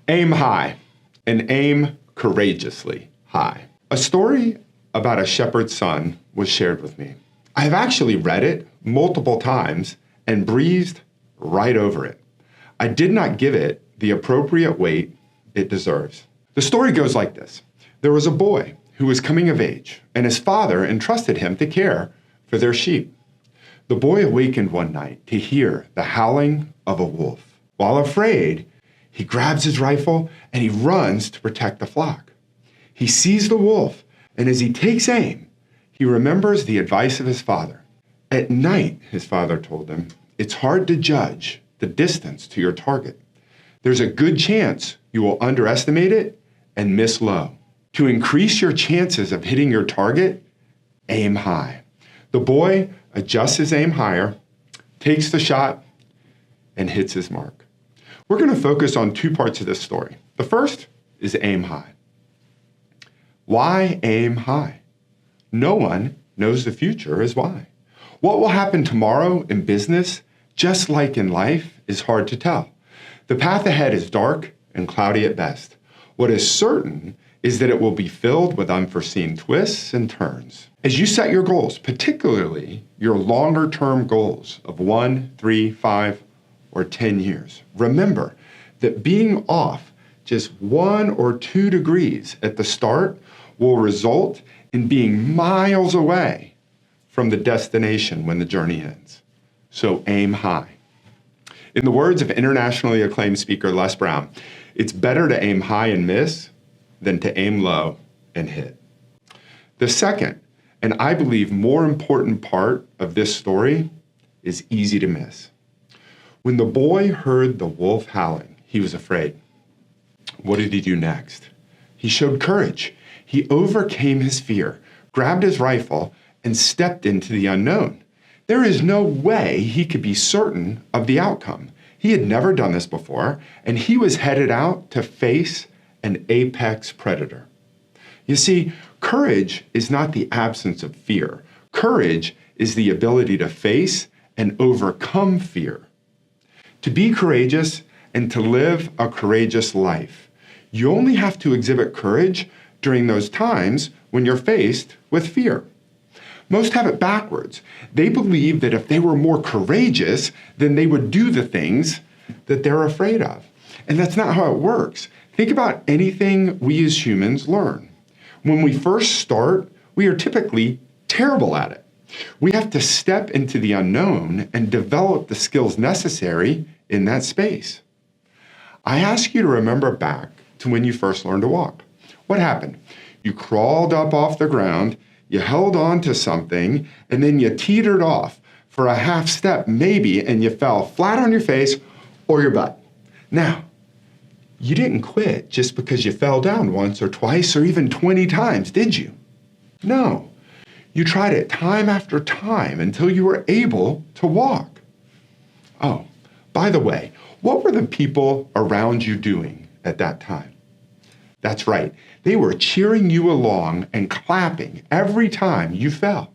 Aim high and aim courageously high. A story about a shepherd's son was shared with me. I have actually read it multiple times and breezed right over it. I did not give it the appropriate weight it deserves. The story goes like this. There was a boy who was coming of age, and his father entrusted him to care for their sheep. The boy awakened one night to hear the howling of a wolf. While afraid, he grabs his rifle and he runs to protect the flock. He sees the wolf, and as he takes aim, he remembers the advice of his father. At night, his father told him, it's hard to judge the distance to your target. There's a good chance you will underestimate it and miss low. To increase your chances of hitting your target, aim high. The boy adjusts his aim higher, takes the shot, and hits his mark. We're going to focus on two parts of this story. The first is aim high. Why aim high? No one knows the future is why. What will happen tomorrow in business, just like in life, is hard to tell. The path ahead is dark and cloudy at best. What is certain is that it will be filled with unforeseen twists and turns. As you set your goals, particularly your longer-term goals of 1, 3, 5, or 10 years, remember that being off just 1 or 2 degrees at the start will result in being miles away from the destination when the journey ends. So aim high. In the words of internationally acclaimed speaker Les Brown, it's better to aim high and miss than to aim low and hit. The second, and I believe more important part of this story, is easy to miss. When the boy heard the wolf howling, he was afraid. What did he do next? He showed courage. He overcame his fear, grabbed his rifle, and stepped into the unknown. There is no way he could be certain of the outcome. He had never done this before, and he was headed out to face an apex predator. You see, courage is not the absence of fear. Courage is the ability to face and overcome fear. To be courageous and to live a courageous life, you only have to exhibit courage during those times when you're faced with fear. Most have it backwards. They believe that if they were more courageous, then they would do the things that they're afraid of. And that's not how it works. Think about anything we as humans learn. When we first start, we are typically terrible at it. We have to step into the unknown and develop the skills necessary in that space. I ask you to remember back to when you first learned to walk. What happened? You crawled up off the ground, you held on to something, and then you teetered off for a half step maybe, and you fell flat on your face or your butt. Now, you didn't quit just because you fell down once or twice or even 20 times, did you? No. You tried it time after time until you were able to walk. Oh, by the way, what were the people around you doing at that time? That's right. They were cheering you along and clapping every time you fell.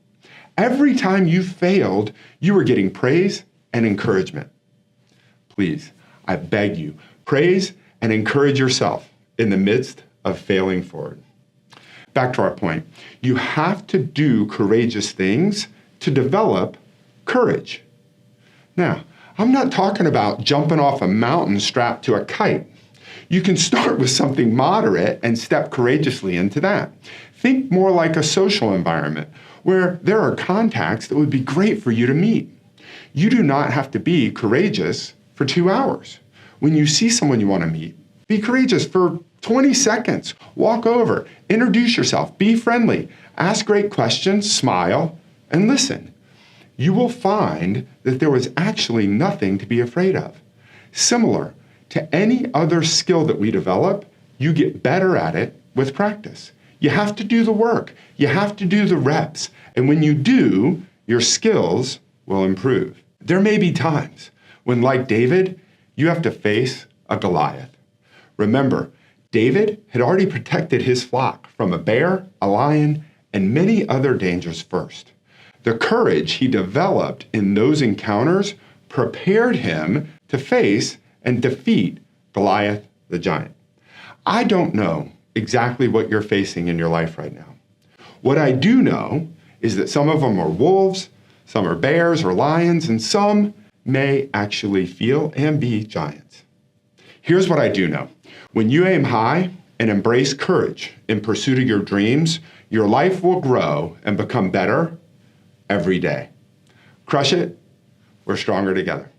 Every time you failed, you were getting praise and encouragement. Please, I beg you, praise and encourage yourself in the midst of failing forward. Back to our point. You have to do courageous things to develop courage. Now, I'm not talking about jumping off a mountain strapped to a kite. You can start with something moderate and step courageously into that. Think more like a social environment where there are contacts that would be great for you to meet. You do not have to be courageous for 2 hours. When you see someone you want to meet, be courageous for 20 seconds. Walk over, introduce yourself, be friendly, ask great questions, smile, and listen. You will find that there was actually nothing to be afraid of. Similar to any other skill that we develop, you get better at it with practice. You have to do the work. You have to do the reps. And when you do, your skills will improve. There may be times when, like David, you have to face a Goliath. Remember, David had already protected his flock from a bear, a lion, and many other dangers first. The courage he developed in those encounters prepared him to face and defeat Goliath the giant. I don't know exactly what you're facing in your life right now. What I do know is that some of them are wolves, some are bears or lions, and some may actually feel and be giants. Here's what I do know. When you aim high and embrace courage in pursuit of your dreams, your life will grow and become better every day. Crush it. We're stronger together.